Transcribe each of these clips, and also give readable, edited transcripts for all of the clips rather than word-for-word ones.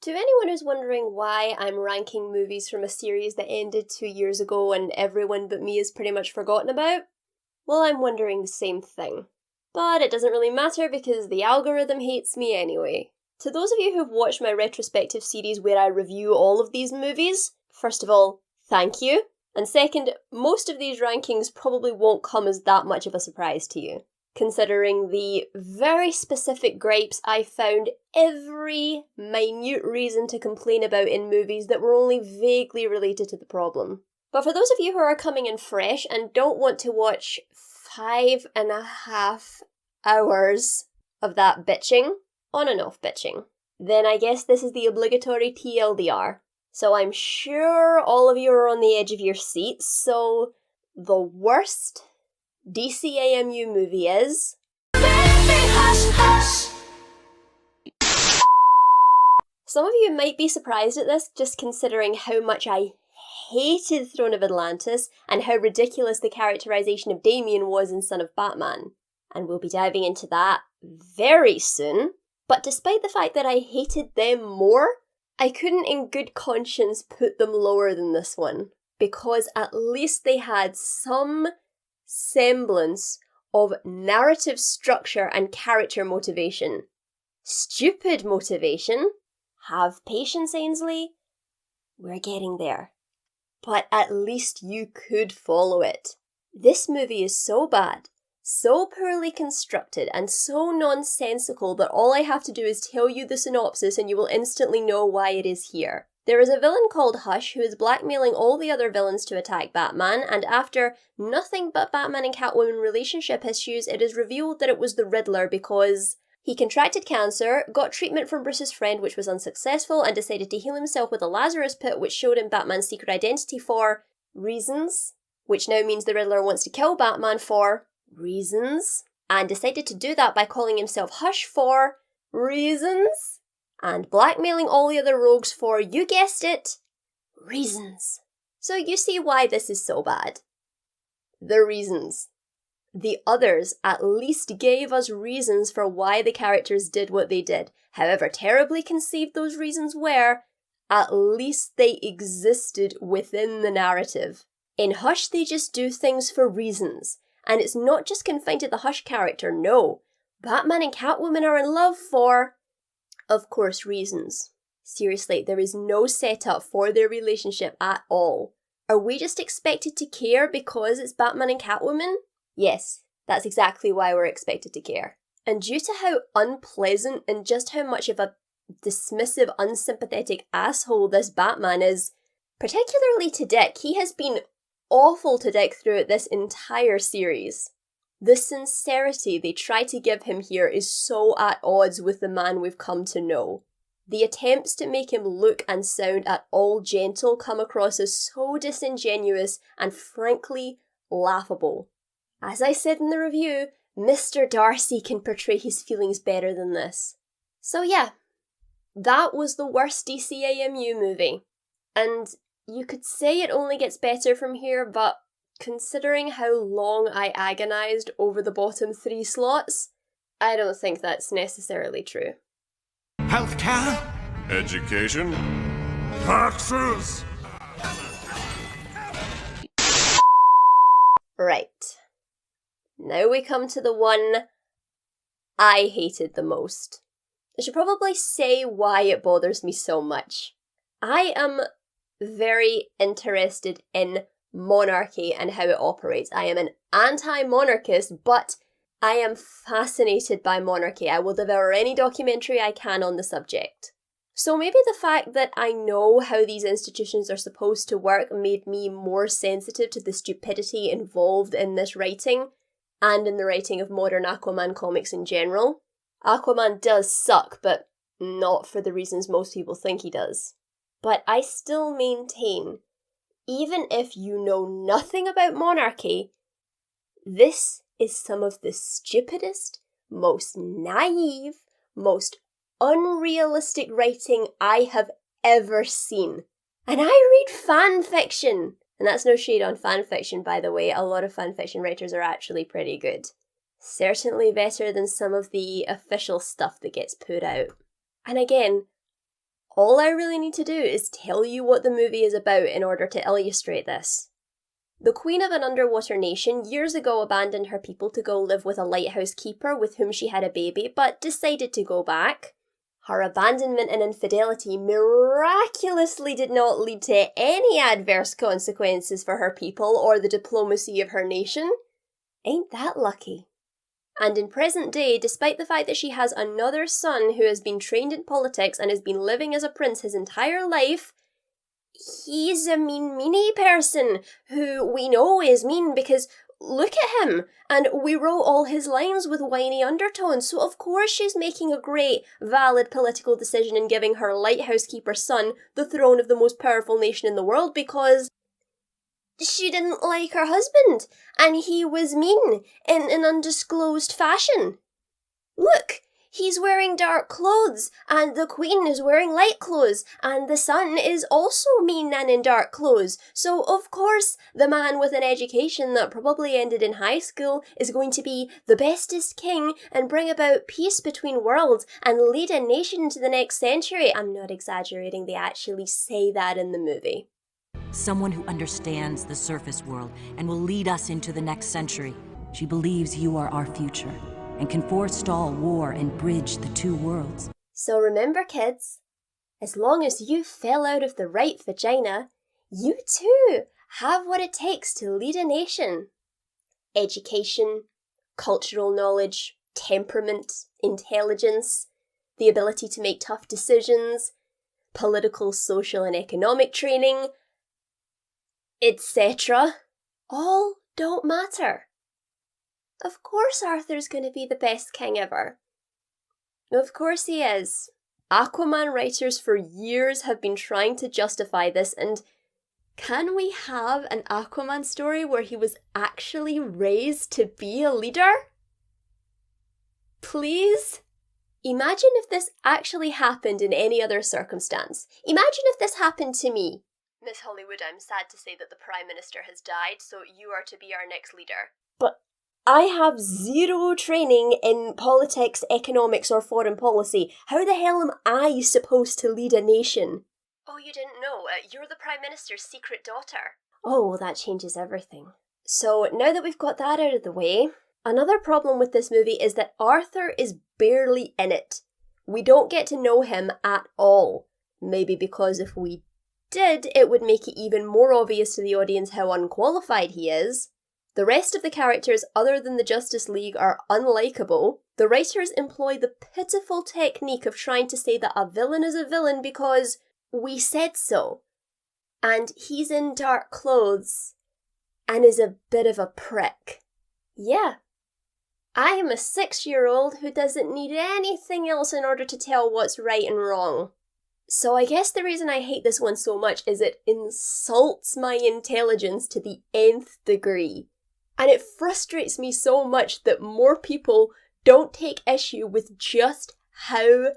To anyone who's wondering why I'm ranking movies from a series that ended 2 years ago and everyone but me is pretty much forgotten about, well, I'm wondering the same thing. But it doesn't really matter because the algorithm hates me anyway. To those of you who've watched my retrospective series where I review all of these movies, first of all, thank you. And second, most of these rankings probably won't come as that much of a surprise to you, considering the very specific gripes I found every minute reason to complain about in movies that were only vaguely related to the problem. But for those of you who are coming in fresh and don't want to watch 5.5 hours of that bitching, on and off bitching, then I guess this is the obligatory TLDR. So I'm sure all of you are on the edge of your seats, so the worst DCAMU movie is... Hush, hush. Some of you might be surprised at this, just considering how much I hated Throne of Atlantis and how ridiculous the characterization of Damien was in Son of Batman. And we'll be diving into that very soon. But despite the fact that I hated them more, I couldn't in good conscience put them lower than this one, because at least they had some semblance of narrative structure and character motivation. Stupid motivation. Have patience, Ainsley. We're getting there. But at least you could follow it. This movie is so bad, so poorly constructed, and so nonsensical that all I have to do is tell you the synopsis and you will instantly know why it is here. There is a villain called Hush who is blackmailing all the other villains to attack Batman, and after nothing but Batman and Catwoman relationship issues, it is revealed that it was the Riddler because he contracted cancer, got treatment from Bruce's friend which was unsuccessful, and decided to heal himself with a Lazarus pit which showed him Batman's secret identity for reasons, which now means the Riddler wants to kill Batman for reasons, and decided to do that by calling himself Hush for reasons, and blackmailing all the other rogues for, you guessed it, reasons. So you see why this is so bad. The reasons. The others at least gave us reasons for why the characters did what they did. However terribly conceived those reasons were, at least they existed within the narrative. In Hush, they just do things for reasons. And it's not just confined to the Hush character, no. Batman and Catwoman are in love for, of course, reasons. Seriously, there is no setup for their relationship at all. Are we just expected to care because it's Batman and Catwoman? Yes, that's exactly why we're expected to care. And due to how unpleasant and just how much of a dismissive, unsympathetic asshole this Batman is, particularly to Dick, he has been awful to Dick throughout this entire series. The sincerity they try to give him here is so at odds with the man we've come to know. The attempts to make him look and sound at all gentle come across as so disingenuous and frankly laughable. As I said in the review, Mr. Darcy can portray his feelings better than this. So yeah, that was the worst DCAMU movie. And you could say it only gets better from here, but considering how long I agonised over the bottom 3 slots, I don't think that's necessarily true. Healthcare, education, taxes. Right. Now we come to the one I hated the most. I should probably say why it bothers me so much. I am very interested in monarchy and how it operates. I am an anti-monarchist, but I am fascinated by monarchy. I will devour any documentary I can on the subject. So maybe the fact that I know how these institutions are supposed to work made me more sensitive to the stupidity involved in this writing, and in the writing of modern Aquaman comics in general. Aquaman does suck, but not for the reasons most people think he does. But I still maintain, even if you know nothing about monarchy, this is some of the stupidest, most naive, most unrealistic writing I have ever seen. And I read fan fiction! And that's no shade on fan fiction, by the way. A lot of fan fiction writers are actually pretty good. Certainly better than some of the official stuff that gets put out. And again, All I really need to do is tell you what the movie is about in order to illustrate this. The queen of an underwater nation years ago abandoned her people to go live with a lighthouse keeper with whom she had a baby, but decided to go back. Her abandonment and infidelity miraculously did not lead to any adverse consequences for her people or the diplomacy of her nation. Ain't that lucky? And in present day, despite the fact that she has another son who has been trained in politics and has been living as a prince his entire life, he's a meanie person who we know is mean because look at him, and we wrote all his lines with whiny undertones, so of course she's making a great, valid political decision in giving her lighthouse keeper son the throne of the most powerful nation in the world because she didn't like her husband, and he was mean in an undisclosed fashion. Look, he's wearing dark clothes, and the queen is wearing light clothes, and the son is also mean and in dark clothes. So, of course, the man with an education that probably ended in high school is going to be the bestest king and bring about peace between worlds and lead a nation into the next century. I'm not exaggerating, they actually say that in the movie. Someone who understands the surface world and will lead us into the next century. She believes you are our future and can forestall war and bridge the two worlds. So remember, kids, as long as you fell out of the right vagina, you too have what it takes to lead a nation. Education, cultural knowledge, temperament, intelligence, the ability to make tough decisions, political, social and economic training, etc. all don't matter. Of course Arthur's going to be the best king ever. Of course he is. Aquaman writers for years have been trying to justify this, and can we have an Aquaman story where he was actually raised to be a leader? Please? Imagine if this actually happened in any other circumstance. Imagine if this happened to me. Miss Hollywood, I'm sad to say that the Prime Minister has died, so you are to be our next leader. But I have zero training in politics, economics, or foreign policy. How the hell am I supposed to lead a nation? Oh, you didn't know? You're the Prime Minister's secret daughter. Oh, well, that changes everything. So, now that we've got that out of the way, another problem with this movie is that Arthur is barely in it. We don't get to know him at all. Maybe because if we did, it would make it even more obvious to the audience how unqualified he is. The rest of the characters other than the Justice League are unlikable. The writers employ the pitiful technique of trying to say that a villain is a villain because we said so. And he's in dark clothes and is a bit of a prick. Yeah. I am a 6-year-old who doesn't need anything else in order to tell what's right and wrong. So I guess the reason I hate this one so much is it insults my intelligence to the nth degree. And it frustrates me so much that more people don't take issue with just how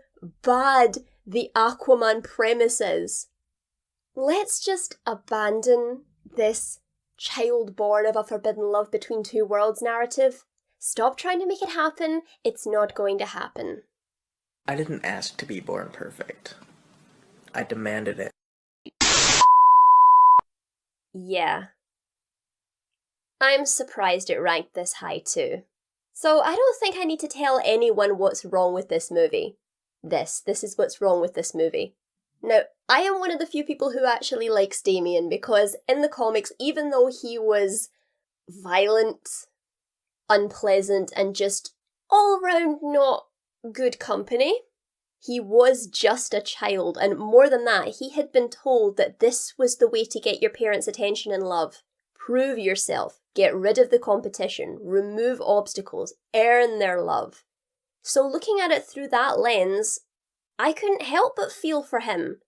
bad the Aquaman premise is. Let's just abandon this child born of a forbidden love between two worlds narrative. Stop trying to make it happen. It's not going to happen. I didn't ask to be born perfect. I demanded it. Yeah. I'm surprised it ranked this high too. So I don't think I need to tell anyone what's wrong with this movie. This is what's wrong with this movie. Now, I am one of the few people who actually likes Damian because in the comics, even though he was violent, unpleasant, and just all round not good company, he was just a child, and more than that, he had been told that this was the way to get your parents' attention and love. Prove yourself, get rid of the competition, remove obstacles, earn their love. So looking at it through that lens, I couldn't help but feel for him.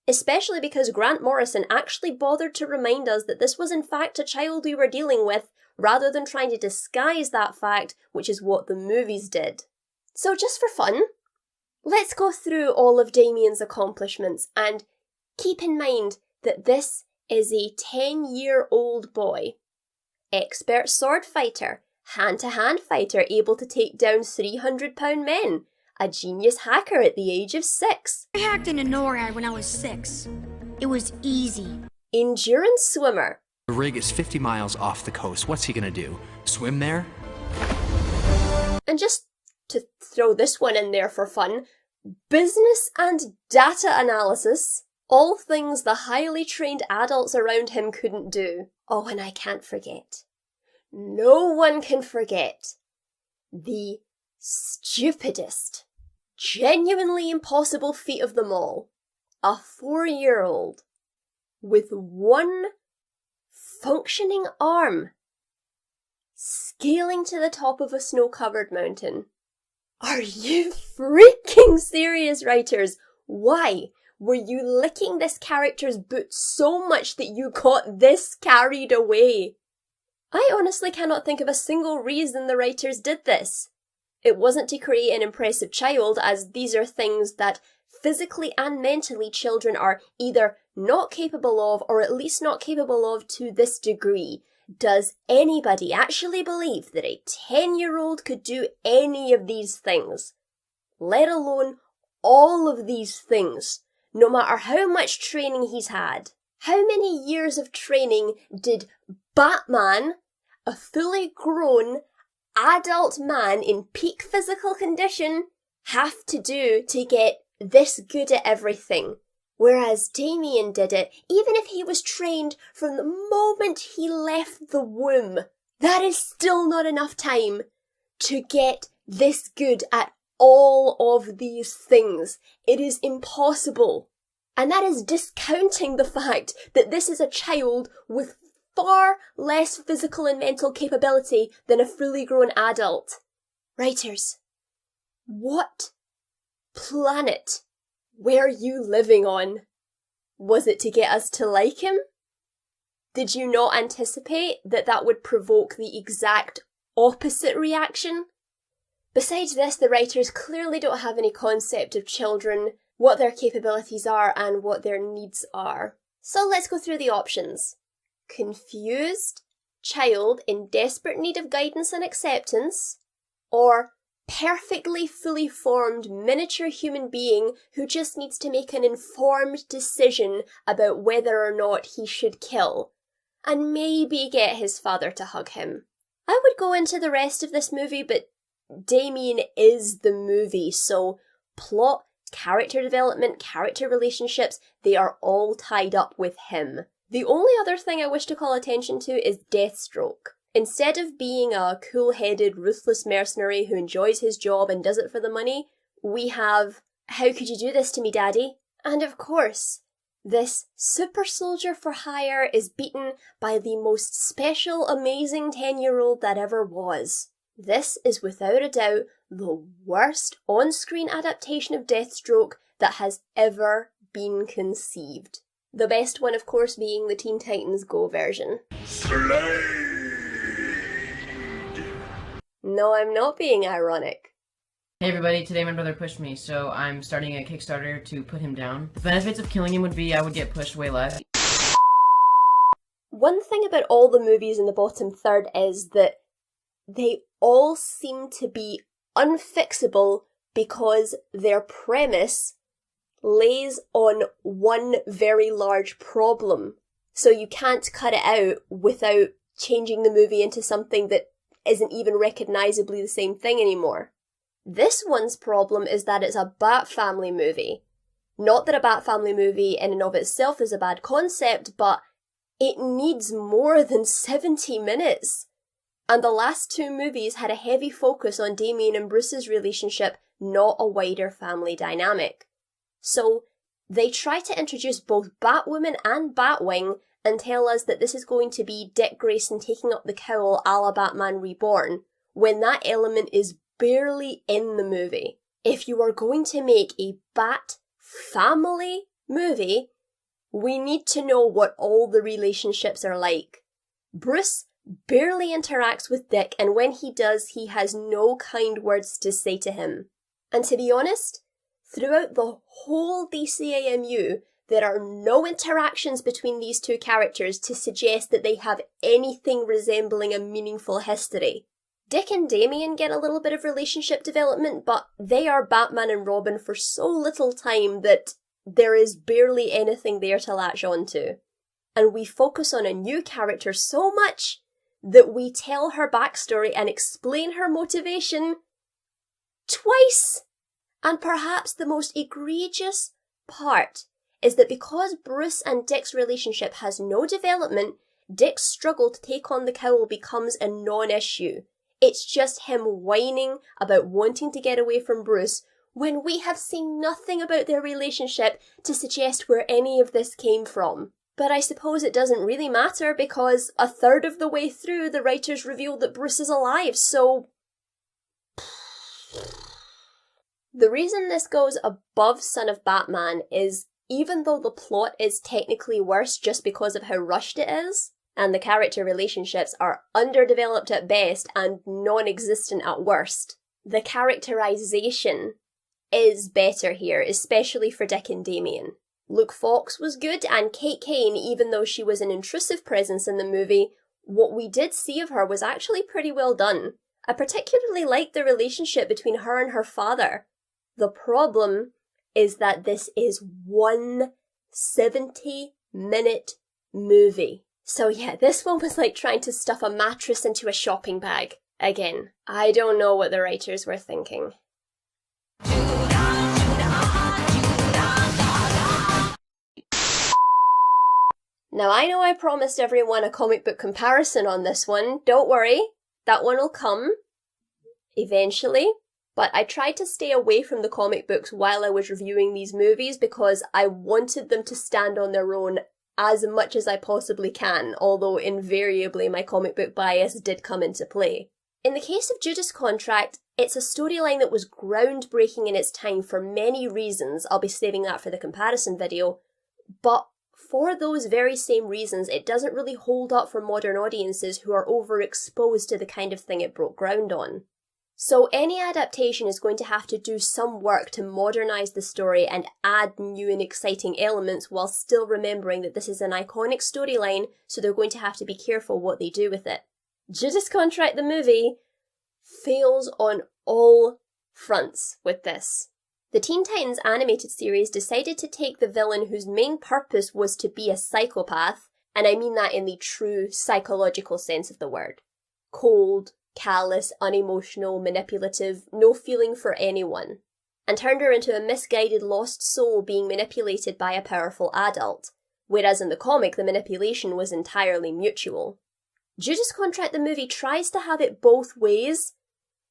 Especially because Grant Morrison actually bothered to remind us that this was in fact a child we were dealing with, rather than trying to disguise that fact, which is what the movies did. So just for fun, let's go through all of Damian's accomplishments and keep in mind that this is a 10-year-old boy. Expert sword fighter, hand-to-hand fighter able to take down 300-pound men, a genius hacker at the age of 6. I hacked into NORAD when I was 6. It was easy. Endurance swimmer. The rig is 50 miles off the coast. What's he gonna do? Swim there? And just to throw this one in there for fun, business and data analysis. All things the highly trained adults around him couldn't do. Oh, and I can't forget. No one can forget the stupidest, genuinely impossible feat of them all. A 4-year-old with one functioning arm scaling to the top of a snow-covered mountain. Are you freaking serious, writers? Why were you licking this character's boot so much that you got this carried away? I honestly cannot think of a single reason the writers did this. It wasn't to create an impressive child, as these are things that physically and mentally children are either not capable of, or at least not capable of to this degree. Does anybody actually believe that a 10-year-old could do any of these things? Let alone all of these things, no matter how much training he's had. How many years of training did Batman, a fully grown adult man in peak physical condition, have to do to get this good at everything? Whereas Damien did it, even if he was trained from the moment he left the womb. That is still not enough time to get this good at all of these things. It is impossible. And that is discounting the fact that this is a child with far less physical and mental capability than a fully grown adult. Writers, what planet were you living on? Was it to get us to like him? Did you not anticipate that that would provoke the exact opposite reaction? Besides this, the writers clearly don't have any concept of children, what their capabilities are, and what their needs are. So let's go through the options. Confused child in desperate need of guidance and acceptance, or perfectly fully formed miniature human being who just needs to make an informed decision about whether or not he should kill, and maybe get his father to hug him. I would go into the rest of this movie, but Damien is the movie, so plot, character development, character relationships, they are all tied up with him. The only other thing I wish to call attention to is Deathstroke. Instead of being a cool-headed, ruthless mercenary who enjoys his job and does it for the money, we have, "How could you do this to me, Daddy?" And of course, this super soldier for hire is beaten by the most special, amazing 10-year-old that ever was. This is without a doubt the worst on-screen adaptation of Deathstroke that has ever been conceived. The best one, of course, being the Teen Titans Go version. No, I'm not being ironic. Hey everybody, today my brother pushed me, so I'm starting a Kickstarter to put him down. The benefits of killing him would be I would get pushed way less. One thing about all the movies in the bottom third is that they all seem to be unfixable because their premise lays on one very large problem. So you can't cut it out without changing the movie into something that isn't even recognisably the same thing anymore. This one's problem is that it's a Bat Family movie. Not that a Bat Family movie in and of itself is a bad concept, but it needs more than 70 minutes. And the last two movies had a heavy focus on Damien and Bruce's relationship, not a wider family dynamic. So they try to introduce both Batwoman and Batwing and tell us that this is going to be Dick Grayson taking up the cowl a la Batman Reborn, when that element is barely in the movie. If you are going to make a Bat family movie, we need to know what all the relationships are like. Bruce barely interacts with Dick, and when he does, he has no kind words to say to him. And to be honest, throughout the whole DCAMU, there are no interactions between these two characters to suggest that they have anything resembling a meaningful history. Dick and Damian get a little bit of relationship development, but they are Batman and Robin for so little time that there is barely anything there to latch onto. And we focus on a new character so much that we tell her backstory and explain her motivation twice. And perhaps the most egregious part is that because Bruce and Dick's relationship has no development, Dick's struggle to take on the cowl becomes a non-issue. It's just him whining about wanting to get away from Bruce when we have seen nothing about their relationship to suggest where any of this came from. But I suppose it doesn't really matter because a third of the way through the writers reveal that Bruce is alive, so... The reason this goes above Son of Batman is even though the plot is technically worse just because of how rushed it is, and the character relationships are underdeveloped at best and non-existent at worst, the characterization is better here, especially for Dick and Damian. Luke Fox was good, and Kate Kane, even though she was an intrusive presence in the movie, what we did see of her was actually pretty well done. I particularly liked the relationship between her and her father. The problem is that this is one 70-minute movie. So yeah, this one was like trying to stuff a mattress into a shopping bag. Again, I don't know what the writers were thinking. Now I know I promised everyone a comic book comparison on this one. Don't worry, that one will come eventually. But I tried to stay away from the comic books while I was reviewing these movies because I wanted them to stand on their own as much as I possibly can, although invariably my comic book bias did come into play. In the case of Judas Contract, it's a storyline that was groundbreaking in its time for many reasons. I'll be saving that for the comparison video. But for those very same reasons, it doesn't really hold up for modern audiences who are overexposed to the kind of thing it broke ground on. So any adaptation is going to have to do some work to modernise the story and add new and exciting elements while still remembering that this is an iconic storyline, so they're going to have to be careful what they do with it. Judas Contract the movie fails on all fronts with this. The Teen Titans animated series decided to take the villain whose main purpose was to be a psychopath, and I mean that in the true psychological sense of the word. Cold, callous, unemotional, manipulative, no feeling for anyone, and turned her into a misguided lost soul being manipulated by a powerful adult, whereas in the comic the manipulation was entirely mutual. Judas Contract the movie tries to have it both ways.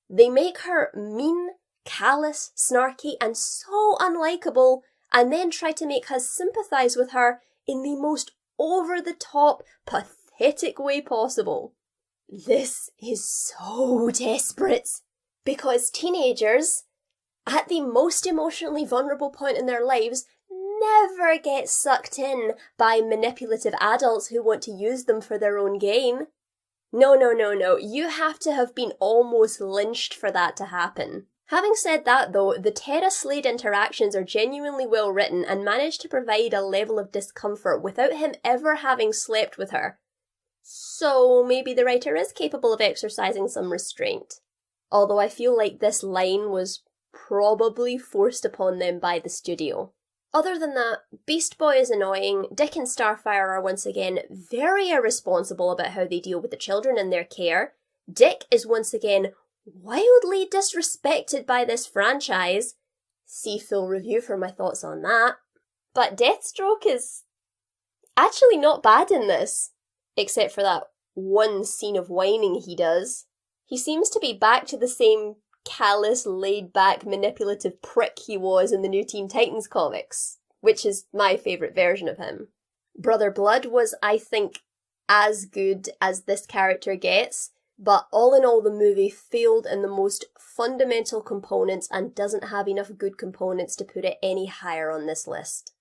They make her mean, callous, snarky, and so unlikable, and then try to make us sympathise with her in the most over-the-top, pathetic way possible. This is so desperate, because teenagers, at the most emotionally vulnerable point in their lives, never get sucked in by manipulative adults who want to use them for their own gain. No, you have to have been almost lynched for that to happen. Having said that though, the Terra-Slade interactions are genuinely well written and manage to provide a level of discomfort without him ever having slept with her. So maybe the writer is capable of exercising some restraint. Although I feel like this line was probably forced upon them by the studio. Other than that, Beast Boy is annoying, Dick and Starfire are once again very irresponsible about how they deal with the children in their care, Dick is once again wildly disrespected by this franchise. See full review for my thoughts on that. But Deathstroke is actually not bad in this. Except for that one scene of whining he does. He seems to be back to the same callous, laid-back, manipulative prick he was in the new Teen Titans comics, which is my favourite version of him. Brother Blood was, I think, as good as this character gets, but all in all the movie failed in the most fundamental components and doesn't have enough good components to put it any higher on this list.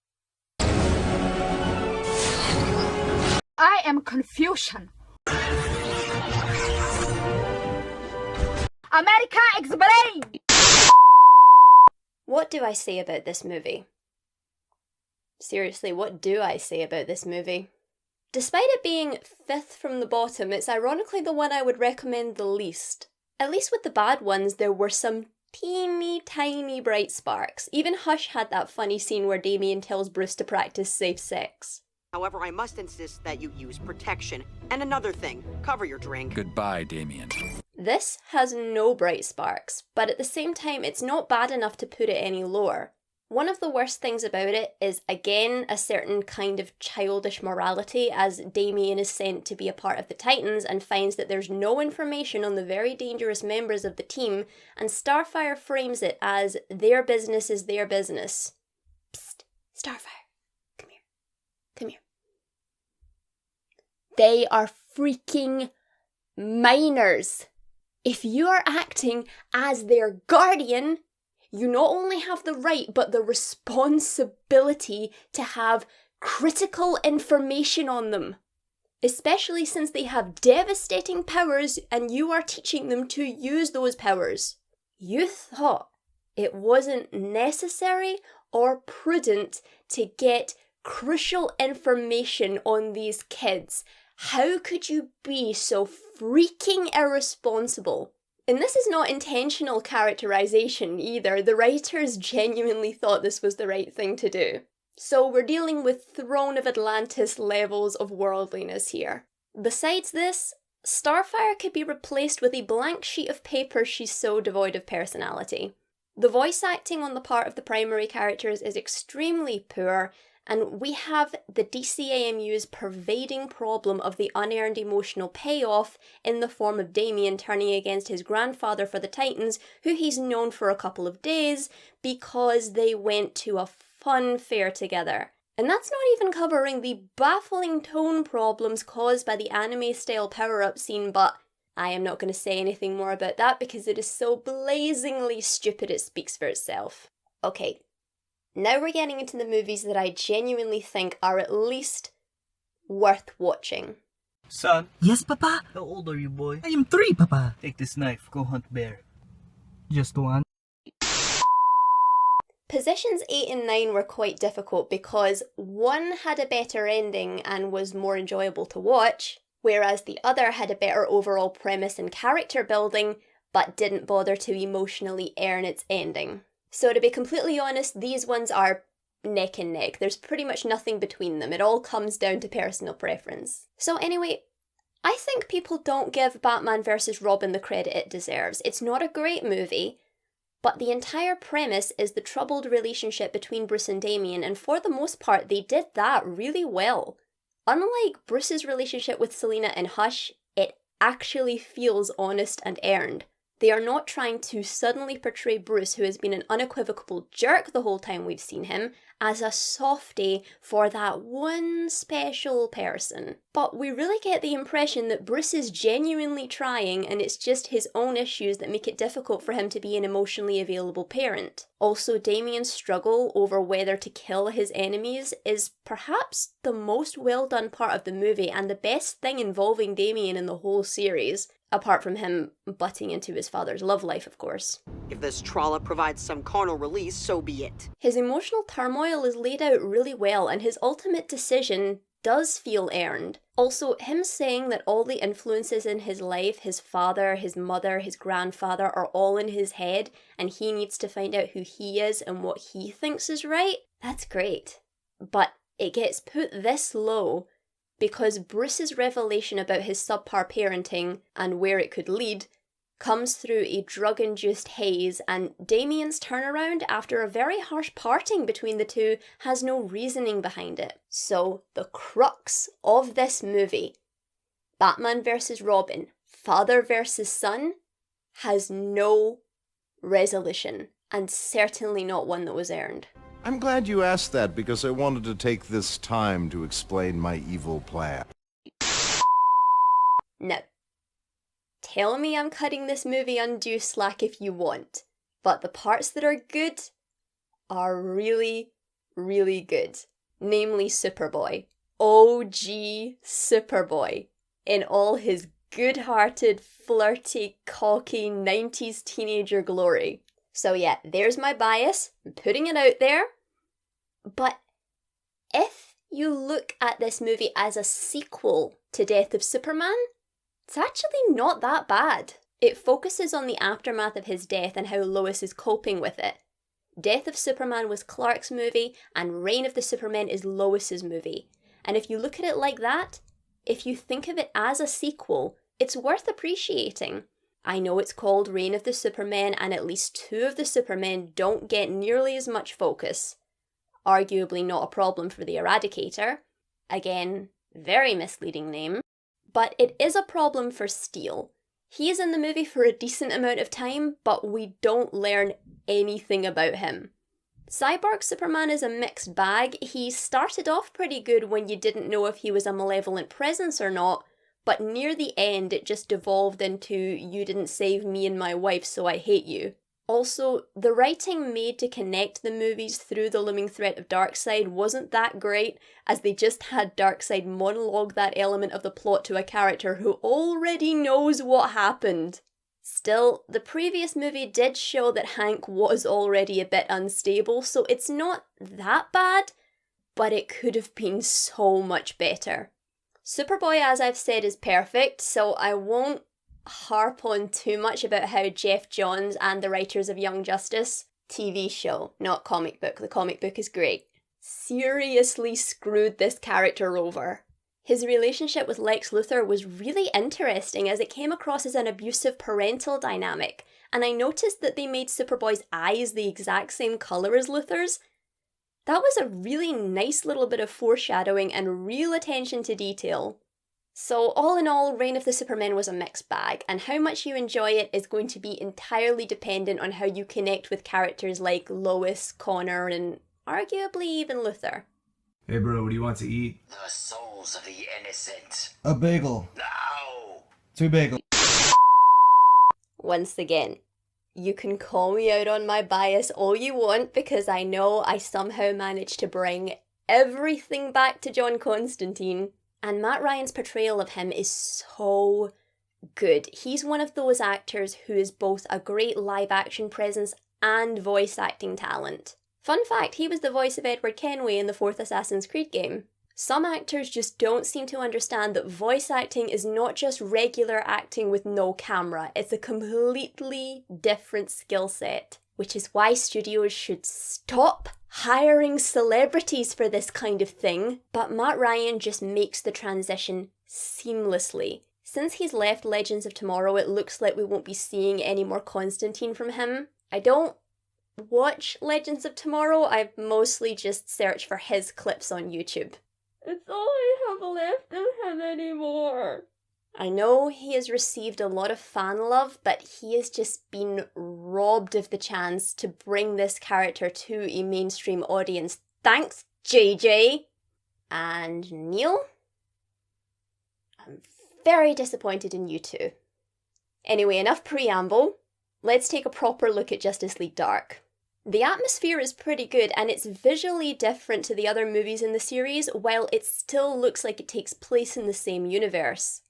I am Confucian. America, explain! What do I say about this movie? Seriously, what do I say about this movie? Despite it being 5th from the bottom, it's ironically the one I would recommend the least. At least with the bad ones, there were some teeny tiny bright sparks. Even Hush had that funny scene where Damien tells Bruce to practice safe sex. However, I must insist that you use protection. And another thing, cover your drink. Goodbye, Damien. This has no bright sparks, but at the same time, it's not bad enough to put it any lower. One of the worst things about it is, again, a certain kind of childish morality, as Damien is sent to be a part of the Titans and finds that there's no information on the very dangerous members of the team, and Starfire frames it as their business is their business. Psst, Starfire, come here. Come here. They are freaking minors. If you are acting as their guardian, you not only have the right, but the responsibility to have critical information on them. Especially since they have devastating powers and you are teaching them to use those powers. You thought it wasn't necessary or prudent to get crucial information on these kids. How could you be so freaking irresponsible? And this is not intentional characterization either. The writers genuinely thought this was the right thing to do. So we're dealing with Throne of Atlantis levels of worldliness here. Besides this, Starfire could be replaced with a blank sheet of paper. She's so devoid of personality. The voice acting on the part of the primary characters is extremely poor, and we have the DCAMU's pervading problem of the unearned emotional payoff in the form of Damien turning against his grandfather for the Titans, who he's known for a couple of days, because they went to a fun fair together. And that's not even covering the baffling tone problems caused by the anime-style power-up scene, but I am not going to say anything more about that because it is so blazingly stupid it speaks for itself. Okay. Now we're getting into the movies that I genuinely think are at least worth watching. Son? Yes, Papa? How old are you, boy? I am 3, Papa. Take this knife, go hunt bear. Just one? Positions 8 and 9 were quite difficult because one had a better ending and was more enjoyable to watch, whereas the other had a better overall premise and character building, but didn't bother to emotionally earn its ending. So to be completely honest, these ones are neck and neck. There's pretty much nothing between them. It all comes down to personal preference. So anyway, I think people don't give Batman vs. Robin the credit it deserves. It's not a great movie, but the entire premise is the troubled relationship between Bruce and Damien, and for the most part, they did that really well. Unlike Bruce's relationship with Selina in Hush, it actually feels honest and earned. They are not trying to suddenly portray Bruce, who has been an unequivocal jerk the whole time we've seen him, as a softie for that one special person. But we really get the impression that Bruce is genuinely trying, and it's just his own issues that make it difficult for him to be an emotionally available parent. Also, Damien's struggle over whether to kill his enemies is perhaps the most well done part of the movie, and the best thing involving Damien in the whole series. Apart from him butting into his father's love life, of course. If this trollop provides some carnal release, so be it. His emotional turmoil is laid out really well, and his ultimate decision does feel earned. Also, him saying that all the influences in his life, his father, his mother, his grandfather, are all in his head, and he needs to find out who he is and what he thinks is right, that's great. But it gets put this low because Bruce's revelation about his subpar parenting and where it could lead comes through a drug-induced haze, and Damien's turnaround after a very harsh parting between the two has no reasoning behind it. So, the crux of this movie, Batman vs. Robin, father versus son, has no resolution, and certainly not one that was earned. I'm glad you asked that because I wanted to take this time to explain my evil plan. Now, tell me I'm cutting this movie undue slack if you want, but the parts that are good are really, really good. Namely Superboy. OG Superboy. In all his good-hearted, flirty, cocky 90s teenager glory. So yeah, there's my bias. I'm putting it out there. But if you look at this movie as a sequel to Death of Superman, it's actually not that bad. It focuses on the aftermath of his death and how Lois is coping with it. Death of Superman was Clark's movie, and Reign of the Supermen is Lois's movie. And if you look at it like that, if you think of it as a sequel, it's worth appreciating. I know it's called Reign of the Supermen, and at least 2 of the Supermen don't get nearly as much focus. Arguably not a problem for the Eradicator. Again, very misleading name. But it is a problem for Steel. He is in the movie for a decent amount of time, but we don't learn anything about him. Cyborg Superman is a mixed bag. He started off pretty good when you didn't know if he was a malevolent presence or not, but near the end it just devolved into "you didn't save me and my wife, so I hate you." Also, the writing made to connect the movies through the looming threat of Darkseid wasn't that great, as they just had Darkseid monologue that element of the plot to a character who already knows what happened. Still, the previous movie did show that Hank was already a bit unstable, so it's not that bad, but it could have been so much better. Superboy, as I've said, is perfect, so I won't harp on too much about how Jeff Johns and the writers of Young Justice, TV show, not comic book, the comic book is great, seriously screwed this character over. His relationship with Lex Luthor was really interesting as it came across as an abusive parental dynamic, and I noticed that they made Superboy's eyes the exact same colour as Luthor's. That was a really nice little bit of foreshadowing and real attention to detail. So all in all, Reign of the Supermen was a mixed bag, and how much you enjoy it is going to be entirely dependent on how you connect with characters like Lois, Connor, and arguably even Luthor. Hey bro, what do you want to eat? The souls of the innocent. A bagel. No! 2 bagels. Once again, you can call me out on my bias all you want, because I know I somehow managed to bring everything back to John Constantine. And Matt Ryan's portrayal of him is so good. He's one of those actors who is both a great live-action presence and voice acting talent. Fun fact, he was the voice of Edward Kenway in the 4th Assassin's Creed game. Some actors just don't seem to understand that voice acting is not just regular acting with no camera. It's a completely different skill set, which is why studios should stop hiring celebrities for this kind of thing, but Matt Ryan just makes the transition seamlessly. Since he's left Legends of Tomorrow, it looks like we won't be seeing any more Constantine from him. I don't watch Legends of Tomorrow, I mostly just search for his clips on YouTube. It's all I have left of him anymore. I know he has received a lot of fan love, but he has just been robbed of the chance to bring this character to a mainstream audience. Thanks, JJ! And Neil? I'm very disappointed in you two. Anyway, enough preamble. Let's take a proper look at Justice League Dark. The atmosphere is pretty good, and it's visually different to the other movies in the series, while it still looks like it takes place in the same universe.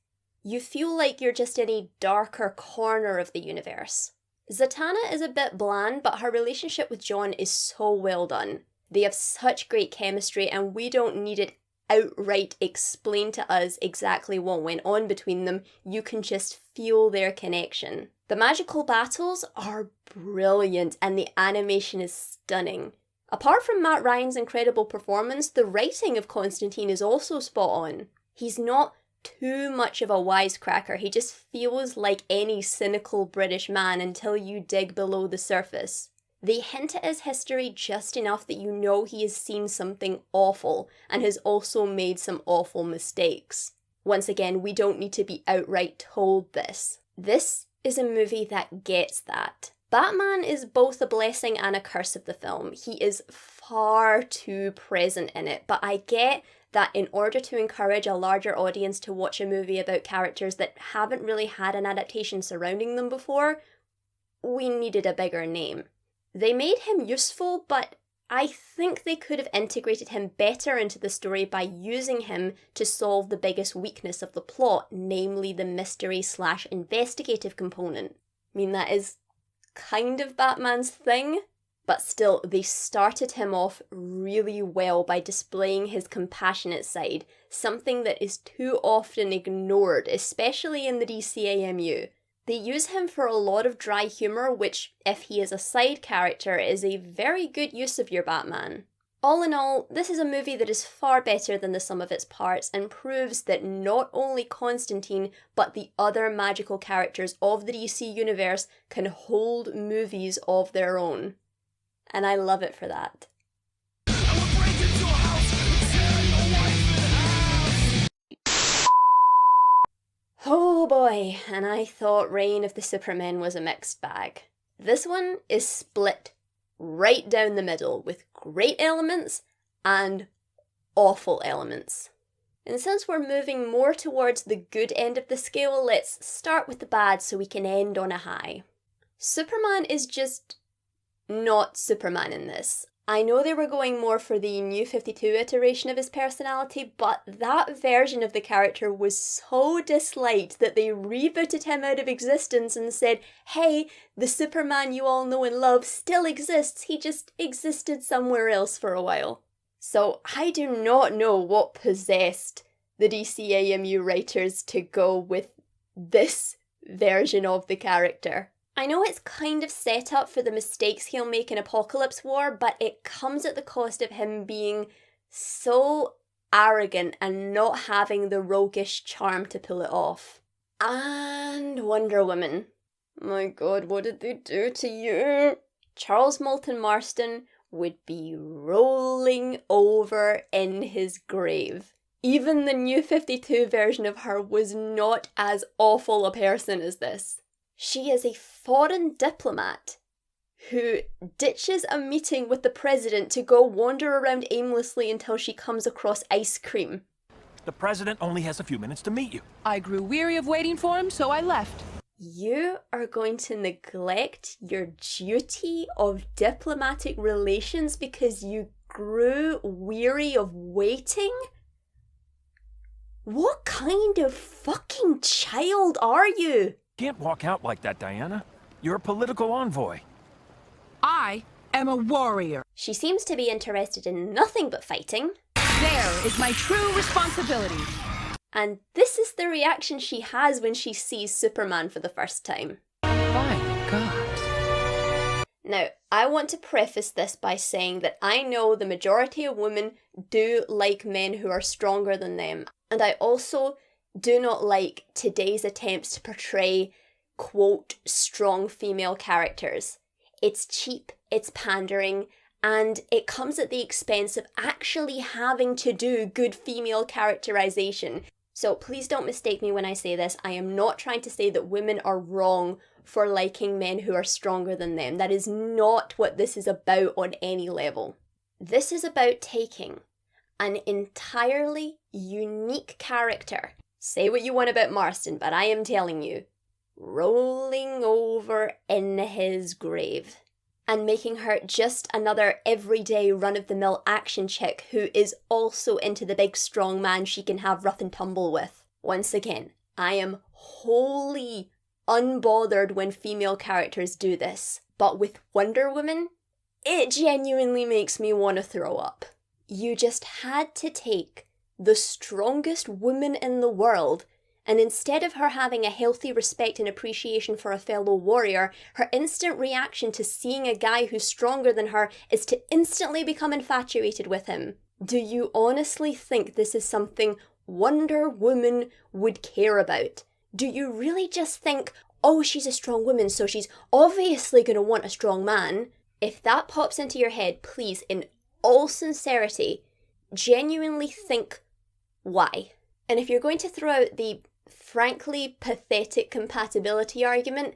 You feel like you're just in a darker corner of the universe. Zatanna is a bit bland, but her relationship with John is so well done. They have such great chemistry, and we don't need it outright explained to us exactly what went on between them. You can just feel their connection. The magical battles are brilliant, and the animation is stunning. Apart from Matt Ryan's incredible performance, the writing of Constantine is also spot on. He's not too much of a wisecracker, he just feels like any cynical British man until you dig below the surface. They hint at his history just enough that you know he has seen something awful and has also made some awful mistakes. Once again, we don't need to be outright told this. This is a movie that gets that. Batman is both a blessing and a curse of the film. He is far too present in it, but I get that in order to encourage a larger audience to watch a movie about characters that haven't really had an adaptation surrounding them before, we needed a bigger name. They made him useful, but I think they could have integrated him better into the story by using him to solve the biggest weakness of the plot, namely the mystery/investigative component. I mean, that is kind of Batman's thing, but still, they started him off really well by displaying his compassionate side, something that is too often ignored, especially in the DCAMU. They use him for a lot of dry humour, which, if he is a side character, is a very good use of your Batman. All in all, this is a movie that is far better than the sum of its parts and proves that not only Constantine, but the other magical characters of the DC universe can hold movies of their own. And I love it for that. Oh boy, and I thought Reign of the Supermen was a mixed bag. This one is split right down the middle with great elements and awful elements. And since we're moving more towards the good end of the scale, let's start with the bad so we can end on a high. Superman is just not Superman in this. I know they were going more for the New 52 iteration of his personality, but that version of the character was so disliked that they rebooted him out of existence and said, hey, the Superman you all know and love still exists, he just existed somewhere else for a while. So I do not know what possessed the DCAMU writers to go with this version of the character. I know it's kind of set up for the mistakes he'll make in Apokolips War, but it comes at the cost of him being so arrogant and not having the roguish charm to pull it off. And Wonder Woman. My god, what did they do to you? Charles Moulton Marston would be rolling over in his grave. Even the New 52 version of her was not as awful a person as this. She is a foreign diplomat who ditches a meeting with the president to go wander around aimlessly until she comes across ice cream. The president only has a few minutes to meet you. I grew weary of waiting for him, so I left. You are going to neglect your duty of diplomatic relations because you grew weary of waiting? What kind of fucking child are you? Can't walk out like that, Diana. You're a political envoy. I am a warrior. She seems to be interested in nothing but fighting. There is my true responsibility. And this is the reaction she has when she sees Superman for the first time. My God. Now, I want to preface this by saying that I know the majority of women do like men who are stronger than them. And I also do not like today's attempts to portray, quote, strong female characters. It's cheap, it's pandering, and it comes at the expense of actually having to do good female characterization. So please don't mistake me when I say this. I am not trying to say that women are wrong for liking men who are stronger than them. That is not what this is about on any level. This is about taking an entirely unique character. Say what you want about Marston, but I am telling you, rolling over in his grave and making her just another everyday run-of-the-mill action chick who is also into the big strong man she can have rough and tumble with. Once again, I am wholly unbothered when female characters do this, but with Wonder Woman, it genuinely makes me want to throw up. You just had to take the strongest woman in the world, and instead of her having a healthy respect and appreciation for a fellow warrior, her instant reaction to seeing a guy who's stronger than her is to instantly become infatuated with him. Do you honestly think this is something Wonder Woman would care about? Do you really just think, oh, she's a strong woman, so she's obviously going to want a strong man? If that pops into your head, please, in all sincerity, genuinely think why. And if you're going to throw out the frankly pathetic compatibility argument,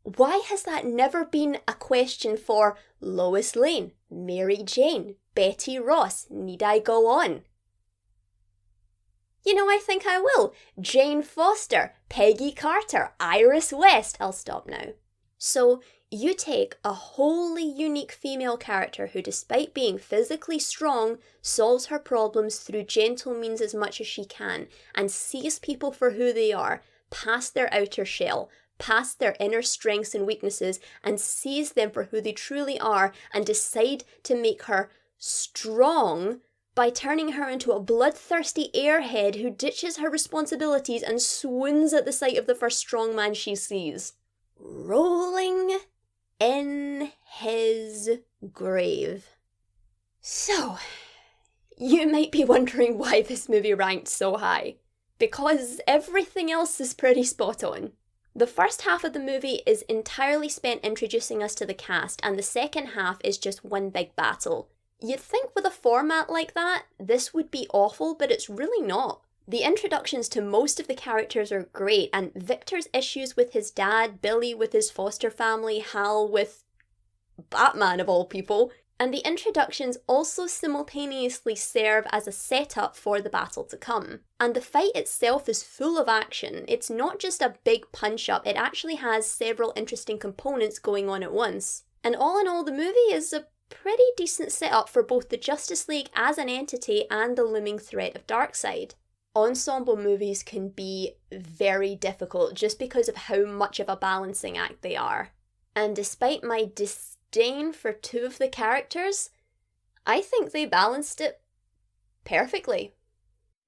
why has that never been a question for Lois Lane, Mary Jane, Betty Ross? Need I go on? You know, I think I will. Jane Foster, Peggy Carter, Iris West. I'll stop now. So, you take a wholly unique female character who, despite being physically strong, solves her problems through gentle means as much as she can, and sees people for who they are, past their outer shell, past their inner strengths and weaknesses, and sees them for who they truly are, and decide to make her strong by turning her into a bloodthirsty airhead who ditches her responsibilities and swoons at the sight of the first strongman she sees, rolling in his grave. So, you might be wondering why this movie ranked so high. Because everything else is pretty spot on. The first half of the movie is entirely spent introducing us to the cast, and the second half is just one big battle. You'd think with a format like that, this would be awful, but it's really not. The introductions to most of the characters are great, and Victor's issues with his dad, Billy with his foster family, Hal with Batman of all people, and the introductions also simultaneously serve as a setup for the battle to come. And the fight itself is full of action. It's not just a big punch-up, it actually has several interesting components going on at once. And all in all, the movie is a pretty decent setup for both the Justice League as an entity and the looming threat of Darkseid. Ensemble movies can be very difficult just because of how much of a balancing act they are. And despite my disdain for two of the characters, I think they balanced it perfectly.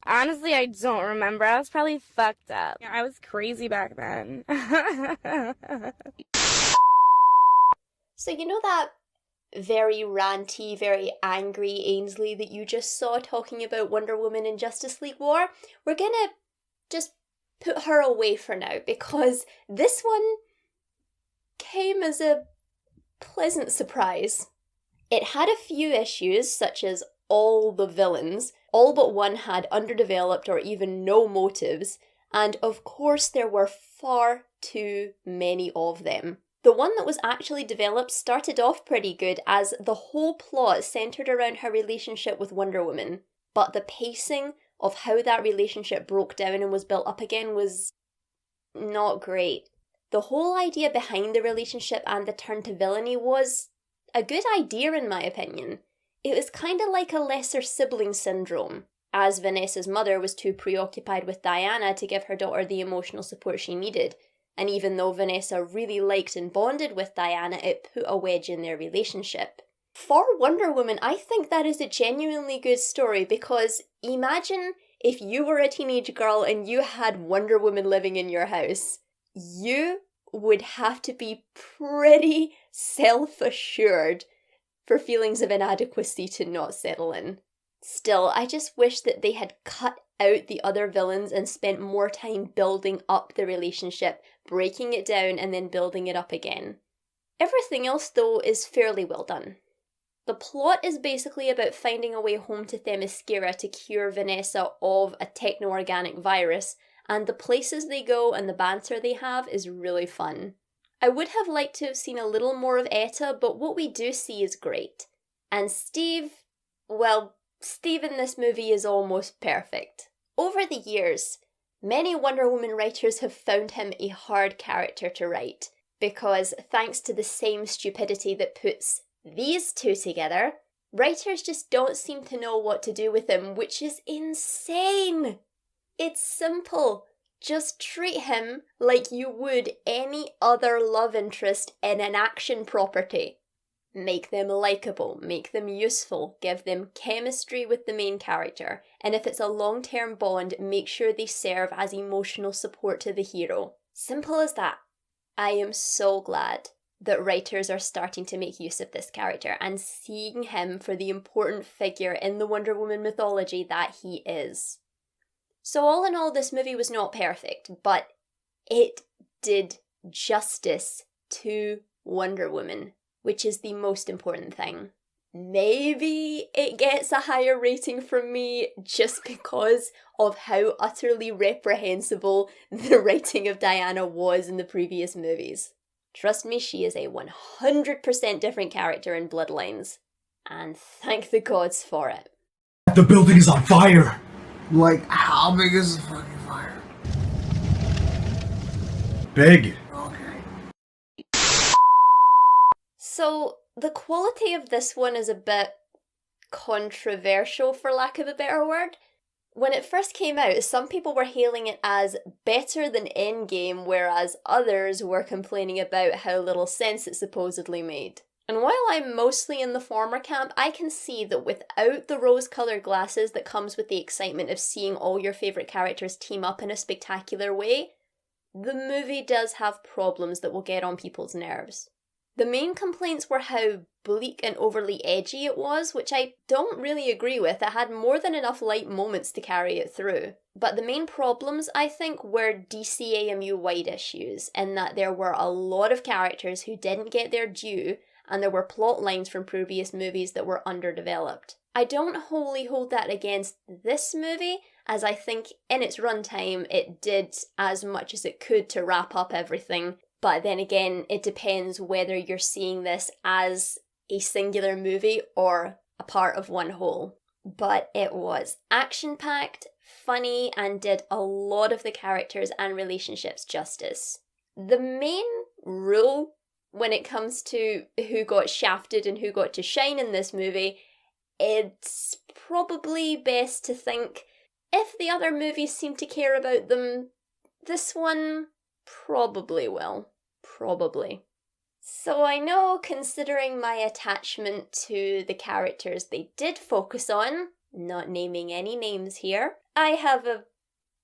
Honestly, I don't remember. I was probably fucked up. Yeah, I was crazy back then. So you know that very ranty, very angry Ainsley that you just saw talking about Wonder Woman and Justice League War? We're gonna just put her away for now, because this one came as a pleasant surprise. It had a few issues, such as all the villains, all but one had underdeveloped or even no motives, and of course there were far too many of them. The one that was actually developed started off pretty good, as the whole plot centered around her relationship with Wonder Woman, but the pacing of how that relationship broke down and was built up again was not great. The whole idea behind the relationship and the turn to villainy was a good idea in my opinion. It was kind of like a lesser sibling syndrome, as Vanessa's mother was too preoccupied with Diana to give her daughter the emotional support she needed. And even though Vanessa really liked and bonded with Diana, it put a wedge in their relationship. For Wonder Woman, I think that is a genuinely good story, because imagine if you were a teenage girl and you had Wonder Woman living in your house. You would have to be pretty self-assured for feelings of inadequacy to not settle in. Still, I just wish that they had cut out the other villains and spent more time building up the relationship, breaking it down and then building it up again. Everything else, though, is fairly well done. The plot is basically about finding a way home to Themyscira to cure Vanessa of a techno-organic virus, and the places they go and the banter they have is really fun. I would have liked to have seen a little more of Etta, but what we do see is great. And Steve in this movie is almost perfect. Over the years, many Wonder Woman writers have found him a hard character to write, because thanks to the same stupidity that puts these two together, writers just don't seem to know what to do with him, which is insane! It's simple. Just treat him like you would any other love interest in an action property. Make them likeable, make them useful, give them chemistry with the main character, and if it's a long-term bond, make sure they serve as emotional support to the hero. Simple as that. I am so glad that writers are starting to make use of this character and seeing him for the important figure in the Wonder Woman mythology that he is. So all in all, this movie was not perfect, but it did justice to Wonder Woman, which is the most important thing. Maybe it gets a higher rating from me just because of how utterly reprehensible the writing of Diana was in the previous movies. Trust me, she is a 100% different character in Bloodlines, and thank the gods for it. The building is on fire! Like, how big is the fucking fire? Big. So, the quality of this one is a bit controversial, for lack of a better word. When it first came out, some people were hailing it as better than Endgame, whereas others were complaining about how little sense it supposedly made. And while I'm mostly in the former camp, I can see that without the rose-coloured glasses that comes with the excitement of seeing all your favourite characters team up in a spectacular way, the movie does have problems that will get on people's nerves. The main complaints were how bleak and overly edgy it was, which I don't really agree with. It had more than enough light moments to carry it through. But the main problems, I think, were DCAMU-wide issues, in that there were a lot of characters who didn't get their due, and there were plot lines from previous movies that were underdeveloped. I don't wholly hold that against this movie, as I think in its runtime it did as much as it could to wrap up everything, but then again it depends whether you're seeing this as a singular movie or a part of one whole. But it was action-packed, funny, and did a lot of the characters and relationships justice. The main rule when it comes to who got shafted and who got to shine in this movie, it's probably best to think if the other movies seem to care about them, this one probably will. Probably. So I know, considering my attachment to the characters they did focus on, not naming any names here, I have a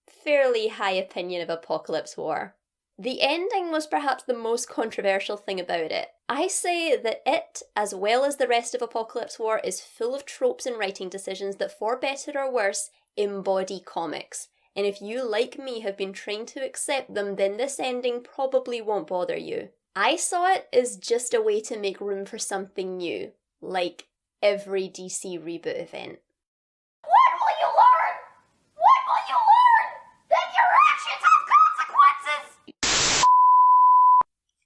fairly high opinion of Apokolips War. The ending was perhaps the most controversial thing about it. I say that it, as well as the rest of Apokolips War, is full of tropes and writing decisions that, for better or worse, embody comics. And if you, like me, have been trained to accept them, then this ending probably won't bother you. I saw it as just a way to make room for something new, like every DC reboot event. What will you learn? What will you learn? That your actions have consequences!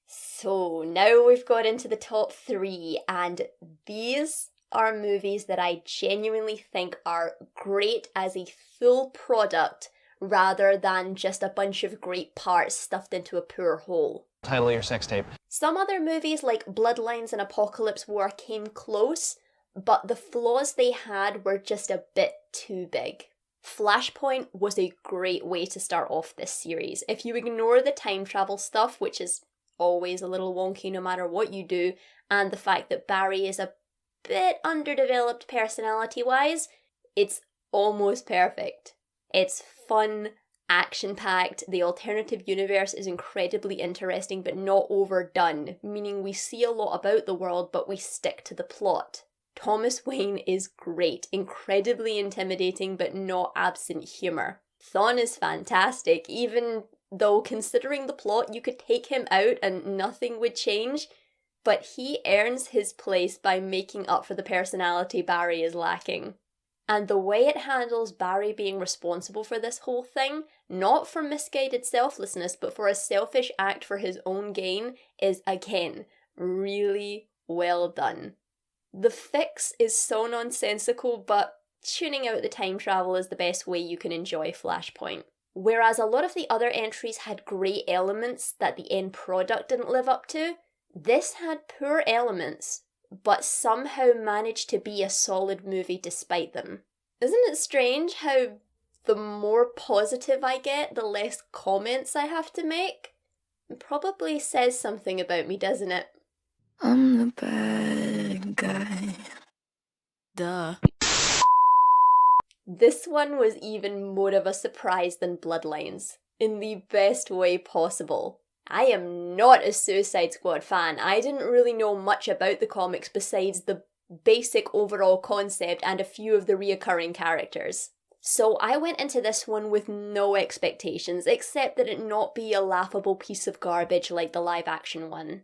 So now we've got into the top 3, and these are movies that I genuinely think are great as a full product rather than just a bunch of great parts stuffed into a poor whole. Title of your sex tape. Some other movies like Bloodlines and Apokolips War came close, but the flaws they had were just a bit too big. Flashpoint was a great way to start off this series. If you ignore the time travel stuff, which is always a little wonky no matter what you do, and the fact that Barry is a bit underdeveloped personality-wise, it's almost perfect. It's fun, action-packed, the alternative universe is incredibly interesting but not overdone, meaning we see a lot about the world but we stick to the plot. Thomas Wayne is great, incredibly intimidating but not absent humour. Thawne is fantastic, even though considering the plot you could take him out and nothing would change, but he earns his place by making up for the personality Barry is lacking. And the way it handles Barry being responsible for this whole thing, not for misguided selflessness, but for a selfish act for his own gain, is again really well done. The fix is so nonsensical, but tuning out the time travel is the best way you can enjoy Flashpoint. Whereas a lot of the other entries had great elements that the end product didn't live up to, this had poor elements, but somehow managed to be a solid movie despite them. Isn't it strange how the more positive I get, the less comments I have to make? It probably says something about me, doesn't it? I'm the bad guy. Duh. This one was even more of a surprise than Bloodlines, in the best way possible. I am not a Suicide Squad fan. I didn't really know much about the comics besides the basic overall concept and a few of the reoccurring characters. So I went into this one with no expectations, except that it not be a laughable piece of garbage like the live-action one.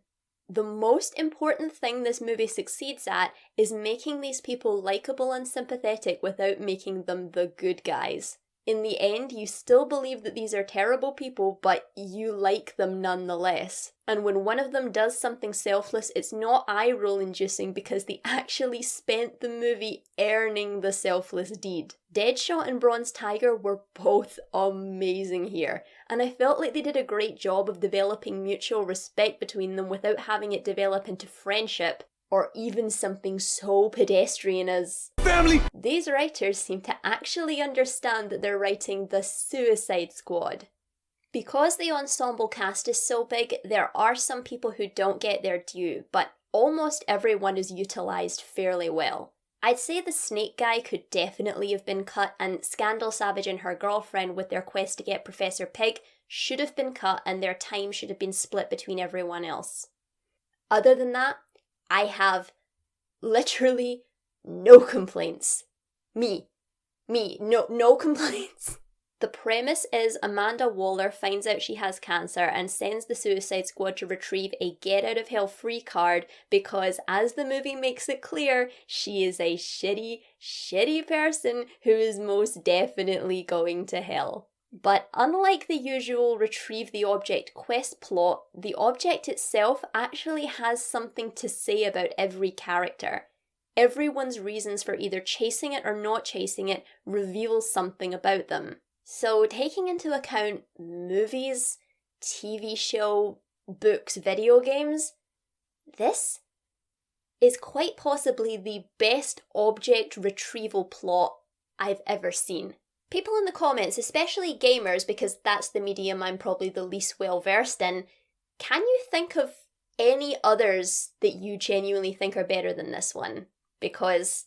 The most important thing this movie succeeds at is making these people likeable and sympathetic without making them the good guys. In the end, you still believe that these are terrible people, but you like them nonetheless. And when one of them does something selfless, it's not eye-roll inducing because they actually spent the movie earning the selfless deed. Deadshot and Bronze Tiger were both amazing here, and I felt like they did a great job of developing mutual respect between them without having it develop into friendship, or even something so pedestrian as family. These writers seem to actually understand that they're writing the Suicide Squad. Because the ensemble cast is so big, there are some people who don't get their due, but almost everyone is utilised fairly well. I'd say the snake guy could definitely have been cut, and Scandal Savage and her girlfriend with their quest to get Professor Pig should have been cut, and their time should have been split between everyone else. Other than that, I have literally no complaints. No complaints. The premise is Amanda Waller finds out she has cancer and sends the Suicide Squad to retrieve a get-out-of-hell-free card because, as the movie makes it clear, she is a shitty person who is most definitely going to hell. But unlike the usual retrieve the object quest plot, the object itself actually has something to say about every character. Everyone's reasons for either chasing it or not chasing it reveals something about them. So, taking into account movies, TV show, books, video games, this is quite possibly the best object retrieval plot I've ever seen. People in the comments, especially gamers, because that's the medium I'm probably the least well versed in, can you think of any others that you genuinely think are better than this one? Because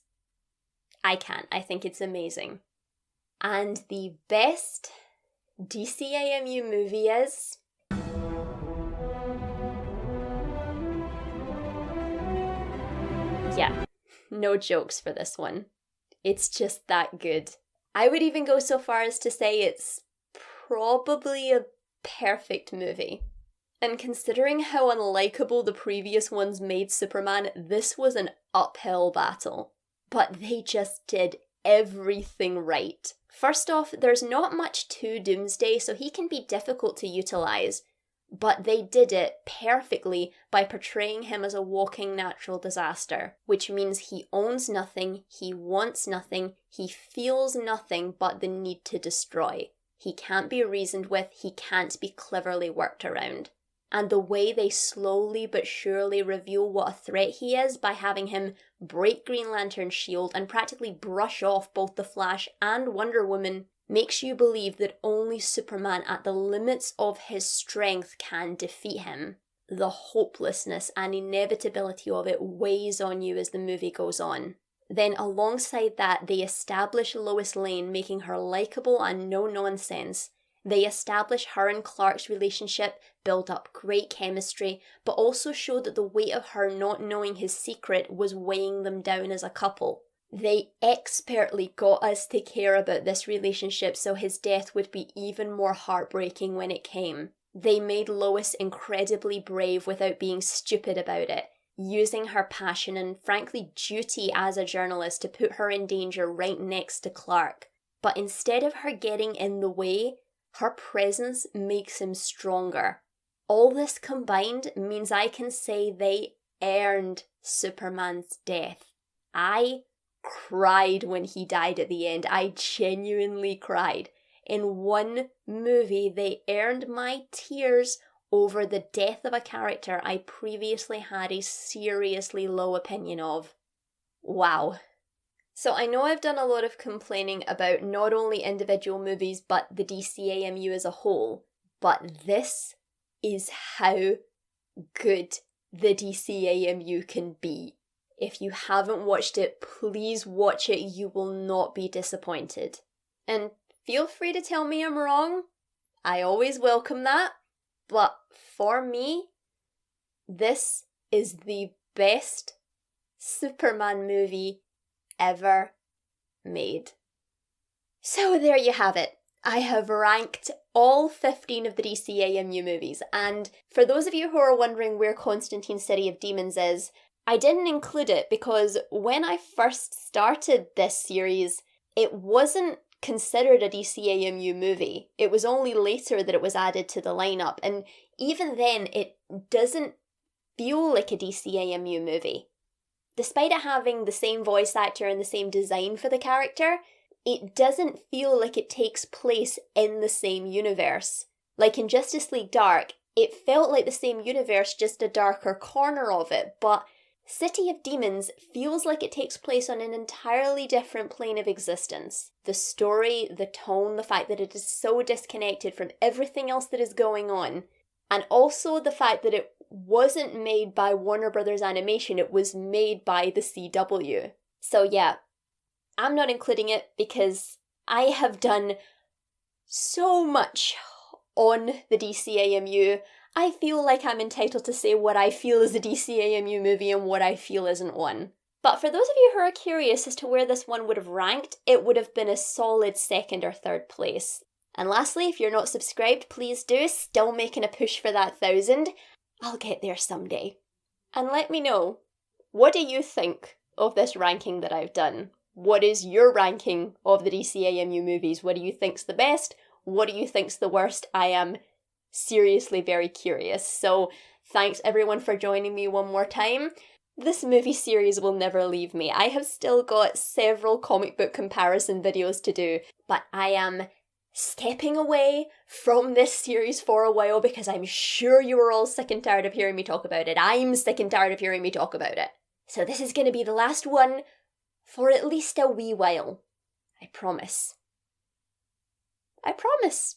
I can't. I think it's amazing. And the best DCAMU movie is... yeah, no jokes for this one. It's just that good. I would even go so far as to say it's probably a perfect movie. And considering how unlikable the previous ones made Superman, this was an uphill battle. But they just did everything right. First off, there's not much to Doomsday, so he can be difficult to utilise, but they did it perfectly by portraying him as a walking natural disaster, which means he owns nothing, he wants nothing, he feels nothing but the need to destroy. He can't be reasoned with, he can't be cleverly worked around. And the way they slowly but surely reveal what a threat he is by having him break Green Lantern's shield and practically brush off both the Flash and Wonder Woman makes you believe that only Superman at the limits of his strength can defeat him. The hopelessness and inevitability of it weighs on you as the movie goes on. Then alongside that, they establish Lois Lane, making her likeable and no nonsense. They establish her and Clark's relationship, build up great chemistry, but also show that the weight of her not knowing his secret was weighing them down as a couple. They expertly got us to care about this relationship so his death would be even more heartbreaking when it came. They made Lois incredibly brave without being stupid about it, using her passion and frankly duty as a journalist to put her in danger right next to Clark. But instead of her getting in the way, her presence makes him stronger. All this combined means I can say they earned Superman's death. I cried when he died at the end. I genuinely cried. In one movie, they earned my tears over the death of a character I previously had a seriously low opinion of. Wow. So I know I've done a lot of complaining about not only individual movies but the DCAMU as a whole, but this is how good the DCAMU can be. If you haven't watched it, please watch it, you will not be disappointed. And feel free to tell me I'm wrong, I always welcome that, but for me, this is the best Superman movie ever made. So there you have it. I have ranked all 15 of the DCAMU movies, and for those of you who are wondering where Constantine's City of Demons is, I didn't include it because when I first started this series, it wasn't considered a DCAMU movie. It was only later that it was added to the lineup, and even then it doesn't feel like a DCAMU movie. Despite it having the same voice actor and the same design for the character, it doesn't feel like it takes place in the same universe. Like in Justice League Dark, it felt like the same universe, just a darker corner of it, but City of Demons feels like it takes place on an entirely different plane of existence. The story, the tone, the fact that it is so disconnected from everything else that is going on, and also the fact that it wasn't made by Warner Brothers Animation, it was made by the CW. So yeah, I'm not including it because I have done so much on the DCAMU. I feel like I'm entitled to say what I feel is a DCAMU movie and what I feel isn't one. But for those of you who are curious as to where this one would have ranked, it would have been a solid 2nd or 3rd place. And lastly, if you're not subscribed, please do. Still making a push for that 1,000. I'll get there someday. And let me know, what do you think of this ranking that I've done? What is your ranking of the DCAMU movies? What do you think's the best? What do you think's the worst? I am seriously very curious. So thanks everyone for joining me one more time. This movie series will never leave me. I have still got several comic book comparison videos to do, but I am stepping away from this series for a while because I'm sure you are all sick and tired of hearing me talk about it. I'm sick and tired of hearing me talk about it. So this is going to be the last one for at least a wee while. I promise. I promise.